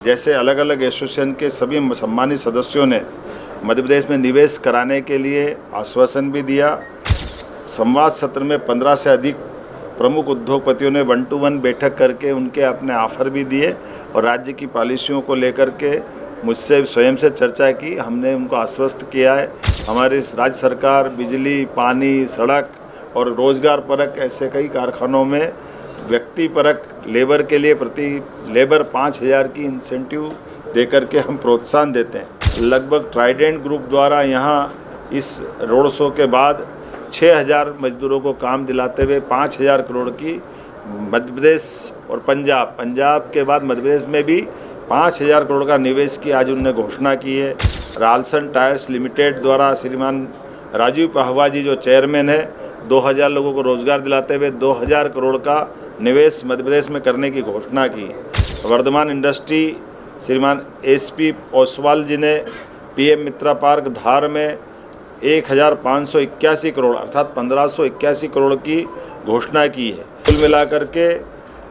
जैसे अलग अलग एसोसिएशन के सभी सम्मानित सदस्यों ने मध्य प्रदेश में निवेश कराने के लिए आश्वासन भी दिया। संवाद सत्र में 15 से अधिक प्रमुख उद्योगपतियों ने 1-to-1 बैठक करके उनके अपने ऑफर भी दिए और राज्य की पॉलिसियों को लेकर के मुझसे स्वयं से चर्चा की। हमने उनको आश्वस्त किया है हमारी राज्य सरकार बिजली, पानी, सड़क और रोजगार परक ऐसे कई कारखानों में व्यक्ति परक लेबर के लिए प्रति लेबर 5,000 की इंसेंटिव देकर के हम प्रोत्साहन देते हैं। लगभग ट्राइडेंट ग्रुप द्वारा यहाँ इस रोड शो के बाद 6,000 मजदूरों को काम दिलाते हुए 5,000 करोड़ की मध्य प्रदेश और पंजाब के बाद मध्य प्रदेश में भी 5,000 करोड़ का निवेश की आज उन्होंने घोषणा की है। रालसन टायर्स लिमिटेड द्वारा श्रीमान राजीव पहवा जी जो चेयरमैन है 2,000 लोगों को रोजगार दिलाते हुए 2,000 करोड़ का निवेश मध्य प्रदेश में करने की घोषणा की है। वर्धमान इंडस्ट्री श्रीमान SP ओसवाल जी ने PM मित्रा पार्क धार में 1,581 करोड़ अर्थात 1,581 करोड़ की घोषणा की है। कुल मिलाकर के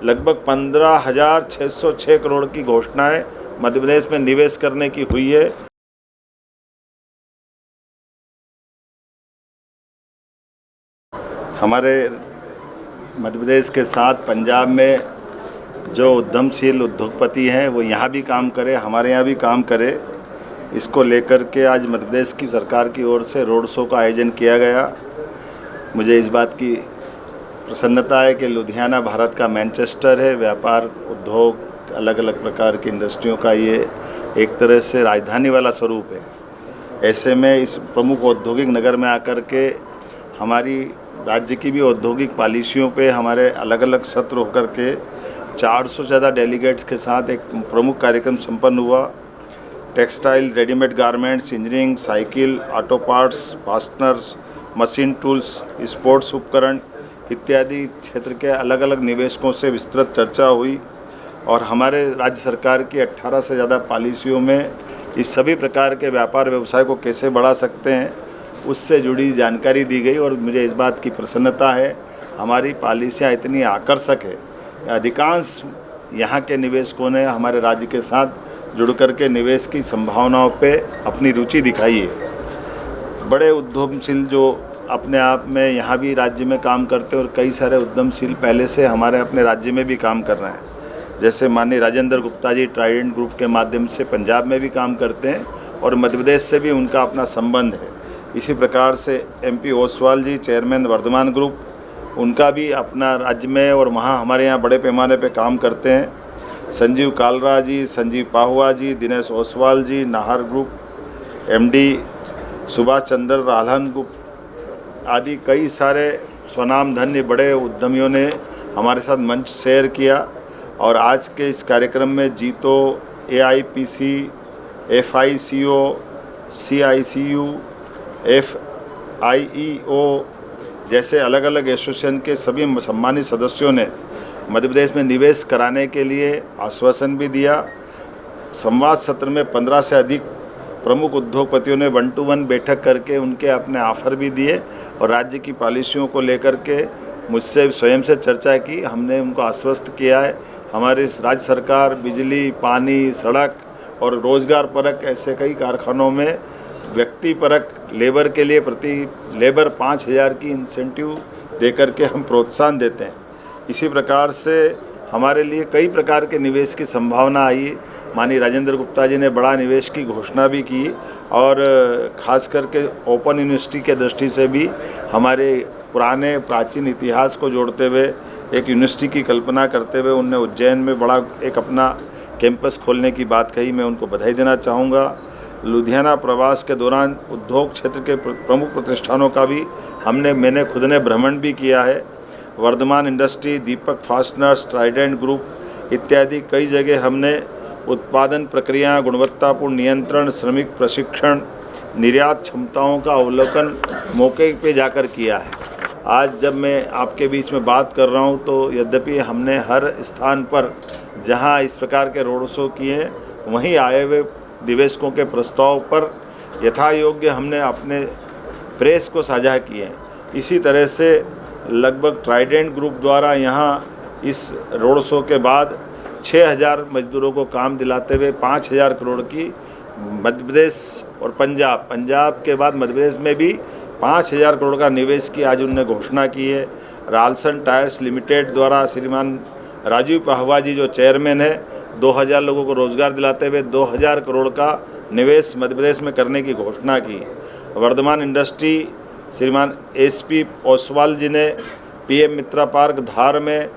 लगभग 15,606 करोड़ की घोषणाएं मध्य प्रदेश में निवेश करने की हुई है। हमारे मध्य प्रदेश के साथ पंजाब में जो उद्यमशील उद्योगपति हैं वो यहाँ भी काम करें, हमारे यहाँ भी काम करें, इसको लेकर के आज मध्य प्रदेश की सरकार की ओर से रोड शो का आयोजन किया गया। मुझे इस बात की प्रसन्नता है कि लुधियाना भारत का मैनचेस्टर है। व्यापार, उद्योग, अलग अलग प्रकार की इंडस्ट्रियों का ये एक तरह से राजधानी वाला स्वरूप है। ऐसे में इस प्रमुख औद्योगिक नगर में आकर के हमारी राज्य की भी औद्योगिक पॉलिसियों पे हमारे अलग अलग सत्र होकर के 400 से ज़्यादा डेलीगेट्स के साथ एक प्रमुख कार्यक्रम संपन्न हुआ। Textile, readymade garments, engineering, cycle, auto parts, fasteners, machine tools, sports उपकरण इत्यादि क्षेत्र के अलग अलग निवेशकों से विस्तृत चर्चा हुई और हमारे राज्य सरकार की 18 से ज़्यादा पॉलिसियों में इस सभी प्रकार के व्यापार व्यवसाय को कैसे बढ़ा सकते हैं उससे जुड़ी जानकारी दी गई। और मुझे इस बात की प्रसन्नता है हमारी पॉलिसियाँ इतनी आकर्षक है, अधिकांश यहाँ के निवेशकों ने हमारे राज्य के साथ जुड़ कर के निवेश की संभावनाओं पे अपनी रुचि दिखाई है। बड़े उद्यमशील जो अपने आप में यहाँ भी राज्य में काम करते हैं और कई सारे उद्यमशील पहले से हमारे अपने राज्य में भी काम कर रहे हैं। जैसे माननीय राजेंद्र गुप्ता जी ट्राइडेंट ग्रुप के माध्यम से पंजाब में भी काम करते हैं और मध्य प्रदेश से भी उनका अपना संबंध है। इसी प्रकार से MP ओसवाल जी चेयरमैन वर्धमान ग्रुप, उनका भी अपना राज्य में और वहाँ हमारे यहाँ बड़े पैमाने पे काम करते हैं। संजीव कालरा जी, संजीव पाहुआ जी, दिनेश ओसवाल जी, Nahar group MD Subhash Chandra रालहन group आदि कई सारे स्वनामधन्य बड़े उद्यमियों ने हमारे साथ मंच शेयर किया। और आज के इस कार्यक्रम में जीतो, AIPC, FICO, CICU, FIEO जैसे अलग अलग एसोसिएशन के सभी सम्मानित सदस्यों ने मध्य प्रदेश में निवेश कराने के लिए आश्वासन भी दिया। संवाद सत्र में 15 से अधिक प्रमुख उद्योगपतियों ने 1-to-1 बैठक करके उनके अपने ऑफर भी दिए और राज्य की पॉलिसियों को लेकर के मुझसे स्वयं से चर्चा की। हमने उनको आश्वस्त किया है हमारी राज्य सरकार बिजली, पानी, सड़क और रोजगार परक ऐसे कई कारखानों में व्यक्ति परक लेबर के लिए प्रति लेबर 5,000 की इंसेंटिव देकर के हम प्रोत्साहन देते हैं। इसी प्रकार से हमारे लिए कई प्रकार के निवेश की संभावना आई। माननीय राजेंद्र गुप्ता जी ने बड़ा निवेश की घोषणा भी की और ख़ास करके ओपन यूनिवर्सिटी के दृष्टि से भी हमारे पुराने प्राचीन इतिहास को जोड़ते हुए एक यूनिवर्सिटी की कल्पना करते हुए उनने उज्जैन में बड़ा एक अपना कैंपस खोलने की बात कही। मैं उनको बधाई देना चाहूँगा। लुधियाना प्रवास के दौरान उद्योग क्षेत्र के प्रमुख प्रतिष्ठानों का भी मैंने खुद ने भ्रमण भी किया है। वर्धमान इंडस्ट्री, दीपक फास्टनर्स, ट्राइडेंट ग्रुप इत्यादि कई जगह हमने उत्पादन प्रक्रिया, गुणवत्तापूर्ण नियंत्रण, श्रमिक प्रशिक्षण, निर्यात क्षमताओं का अवलोकन मौके पे जाकर किया है। आज जब मैं आपके बीच में बात कर रहा हूं तो यद्यपि हमने हर स्थान पर जहां इस प्रकार के रोड शो किए वहीं आए हुए निवेशकों के प्रस्ताव पर यथा योग्य हमने अपने प्रेस को साझा किए हैं। इसी तरह से लगभग ट्राइडेंट ग्रुप द्वारा यहाँ इस रोड शो के बाद 6,000 मजदूरों को काम दिलाते हुए 5,000 करोड़ की मध्य प्रदेश और पंजाब के बाद मध्य प्रदेश में भी 5,000 करोड़ का निवेश की आज उन्होंने घोषणा की है। रालसन टायर्स लिमिटेड द्वारा श्रीमान राजीव पहवा जी जो चेयरमैन है 2,000 लोगों को रोजगार दिलाते हुए 2,000 करोड़ का निवेश मध्य प्रदेश में करने की घोषणा की है। वर्धमान इंडस्ट्री श्रीमान SP ओसवाल जी ने PM मित्रा पार्क धार में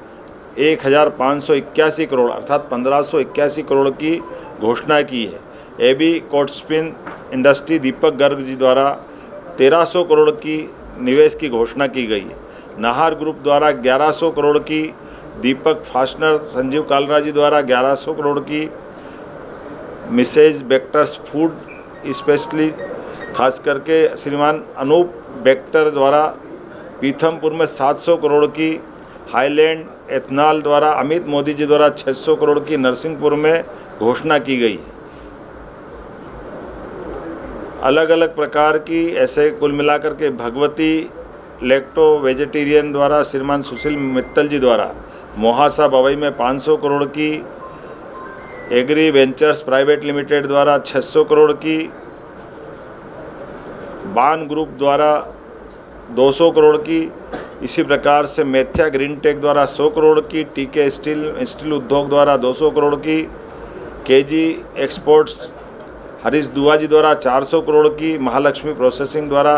1,581 करोड़ अर्थात 1,581 करोड़ की घोषणा की है। AB कोटस्पिन इंडस्ट्री दीपक गर्ग जी द्वारा 1,300 करोड़ की निवेश की घोषणा की गई है। नाहर ग्रुप द्वारा 1,100 करोड़ की, दीपक फास्टनर संजीव कालरा जी द्वारा 1,100 करोड़ की, मिसेज बेक्टर्स फूड स्पेशली खास करके श्रीमान अनूप बेक्टर द्वारा पीथमपुर में 700 करोड़ की, हाईलैंड एथनॉल द्वारा अमित मोदी जी द्वारा 600 करोड़ की नरसिंहपुर में घोषणा की गई। अलग अलग प्रकार की ऐसे कुल मिलाकर के भगवती लैक्टो वेजिटेरियन द्वारा श्रीमान सुशील मित्तल जी द्वारा मोहासा बवई में 500 करोड़ की, एग्री वेंचर्स प्राइवेट लिमिटेड द्वारा 600 करोड़ की, बान ग्रुप द्वारा 200 करोड़ की, इसी प्रकार से मेथ्या ग्रीन टेक द्वारा 100 करोड़ की, टीके स्टील उद्योग द्वारा 200 करोड़ की, केजी एक्सपोर्ट्स हरीश दुआ जी द्वारा 400 करोड़ की, महालक्ष्मी प्रोसेसिंग द्वारा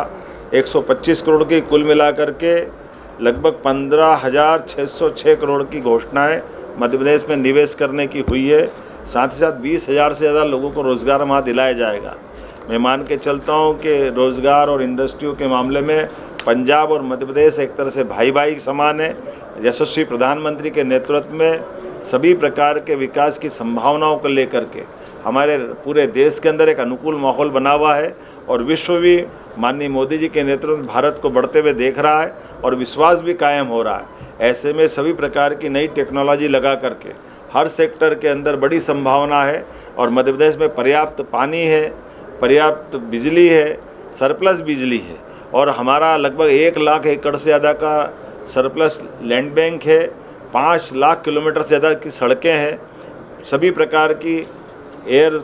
125 करोड़ की, कुल मिलाकर के लगभग 15,606 करोड़ की घोषणाएं मध्य प्रदेश में निवेश करने की हुई है। साथ ही साथ 20,000 से ज़्यादा लोगों को रोज़गार वहाँ दिलाया जाएगा। मैं मान के चलता हूँ कि रोज़गार और इंडस्ट्रियों के मामले में पंजाब और मध्य प्रदेश एक तरह से भाई भाई समान है। यशस्वी प्रधानमंत्री के नेतृत्व में सभी प्रकार के विकास की संभावनाओं को लेकर के हमारे पूरे देश के अंदर एक अनुकूल माहौल बना हुआ है और विश्व भी माननीय मोदी जी के नेतृत्व में भारत को बढ़ते हुए देख रहा है और विश्वास भी कायम हो रहा है। ऐसे में सभी प्रकार की नई टेक्नोलॉजी लगा करके हर सेक्टर के अंदर बड़ी संभावना है और मध्य प्रदेश में पर्याप्त पानी है, पर्याप्त बिजली है, सरप्लस बिजली है और हमारा लगभग 1 लाख एकड़ से ज़्यादा का सरप्लस लैंड बैंक है, 5 लाख किलोमीटर से ज़्यादा की सड़कें हैं, सभी प्रकार की एयर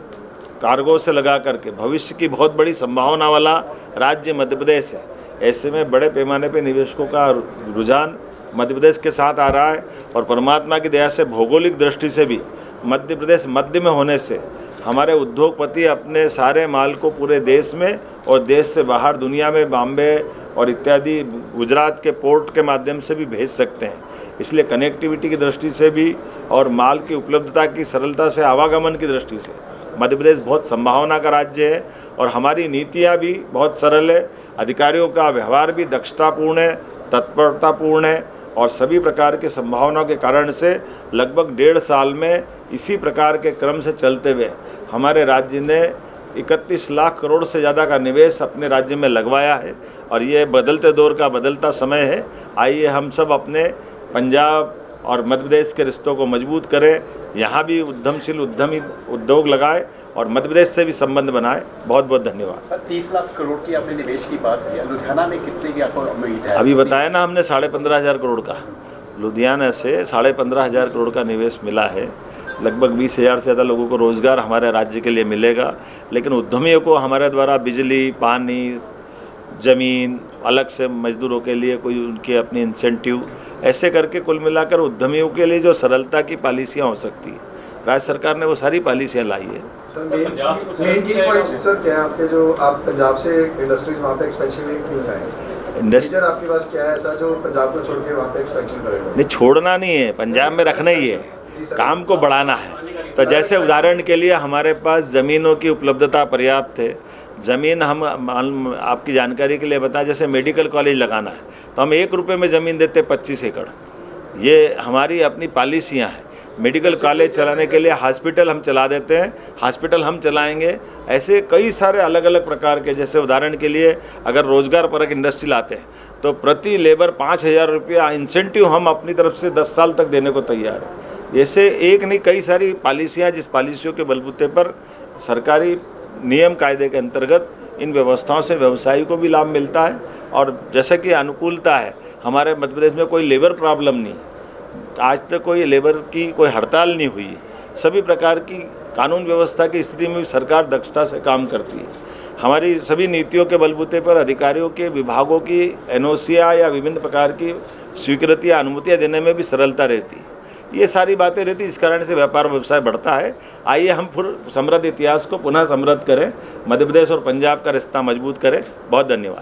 कार्गो से लगा करके भविष्य की बहुत बड़ी संभावना वाला राज्य मध्य प्रदेश है। ऐसे में बड़े पैमाने पर निवेशकों का रुझान मध्य प्रदेश के साथ आ रहा है और परमात्मा की दया से भौगोलिक दृष्टि से भी मध्य प्रदेश मध्य में होने से हमारे उद्योगपति अपने सारे माल को पूरे देश में और देश से बाहर दुनिया में बॉम्बे और इत्यादि गुजरात के पोर्ट के माध्यम से भी भेज सकते हैं। इसलिए कनेक्टिविटी की दृष्टि से भी और माल की उपलब्धता की सरलता से आवागमन की दृष्टि से मध्य प्रदेश बहुत संभावना का राज्य है और हमारी नीतियाँ भी बहुत सरल है। अधिकारियों का व्यवहार भी दक्षतापूर्ण है, तत्परतापूर्ण है और सभी प्रकार के संभावनाओं के कारण से लगभग 1.5 साल में इसी प्रकार के क्रम से चलते हुए हमारे राज्य ने 31 लाख करोड़ से ज़्यादा का निवेश अपने राज्य में लगवाया है और ये बदलते दौर का बदलता समय है। आइए हम सब अपने पंजाब और मध्य प्रदेश के रिश्तों को मजबूत करें, यहाँ भी उद्यमशील उद्यमी उद्योग लगाए और मध्य प्रदेश से भी संबंध बनाए। बहुत बहुत धन्यवाद। 30 लाख करोड़ की आपने निवेश की बात की, लुधियाना में कितने की आपको उम्मीद है? अभी बताया ना हमने 15,500 करोड़ का, लुधियाना से 15,500 करोड़ का निवेश मिला है। लगभग 20,000 से ज़्यादा लोगों को रोज़गार हमारे राज्य के लिए मिलेगा। लेकिन उद्यमियों को हमारे द्वारा बिजली, पानी, ज़मीन, अलग से मजदूरों के लिए कोई उनके अपनी इंसेंटिव, ऐसे करके कुल मिलाकर उद्यमियों के लिए जो सरलता की पॉलिसियाँ हो सकती है, राज्य सरकार ने वो सारी पॉलिसियाँ लाई है। सर मेन की पॉइंट्स सर क्या है आपके, जो आप पंजाब से इंडस्ट्रीज वहाँ पे एक्सपेंशन क्यों है? इंडस्ट्री आपके पास क्या है ऐसा जो पंजाब को छोड़ के वहाँ पे एक्सपेंशन करेगा? नहीं, छोड़ना नहीं है, पंजाब में रखना ही है, काम को बढ़ाना है। तो जैसे उदाहरण के लिए हमारे पास ज़मीनों की उपलब्धता पर्याप्त है। ज़मीन हम आपकी जानकारी के लिए बताएं, जैसे मेडिकल कॉलेज लगाना है तो हम 1 रुपये में ज़मीन देते 25 एकड़। ये हमारी अपनी पॉलिसियाँ हैं। मेडिकल कॉलेज चलाने के लिए हॉस्पिटल हम चला देते हैं, हॉस्पिटल हम चलाएंगे। ऐसे कई सारे अलग अलग प्रकार के, जैसे उदाहरण के लिए अगर रोज़गार परक इंडस्ट्री लाते हैं तो प्रति लेबर 5,000 रुपया इंसेंटिव हम अपनी तरफ से 10 साल तक देने को तैयार है। ऐसे एक नहीं, कई सारी पॉलिसियाँ, जिस पॉलिसियों के बलबूते पर सरकारी नियम कायदे के अंतर्गत इन व्यवस्थाओं से व्यवसायी को भी लाभ मिलता है। और जैसे कि अनुकूलता है, हमारे मध्य प्रदेश में कोई लेबर प्रॉब्लम नहीं, आज तक कोई लेबर की कोई हड़ताल नहीं हुई। सभी प्रकार की कानून व्यवस्था की स्थिति में भी सरकार दक्षता से काम करती है। हमारी सभी नीतियों के बलबूते पर अधिकारियों के विभागों की एनओसीआं या विभिन्न प्रकार की स्वीकृतियाँ अनुमतियाँ देने में भी सरलता रहती है। ये सारी बातें रहती, इस कारण से व्यापार व्यवसाय बढ़ता है। आइए हम फिर समृद्ध इतिहास को पुनः समृद्ध करें, मध्य प्रदेश और पंजाब का रिश्ता मजबूत करें। बहुत धन्यवाद।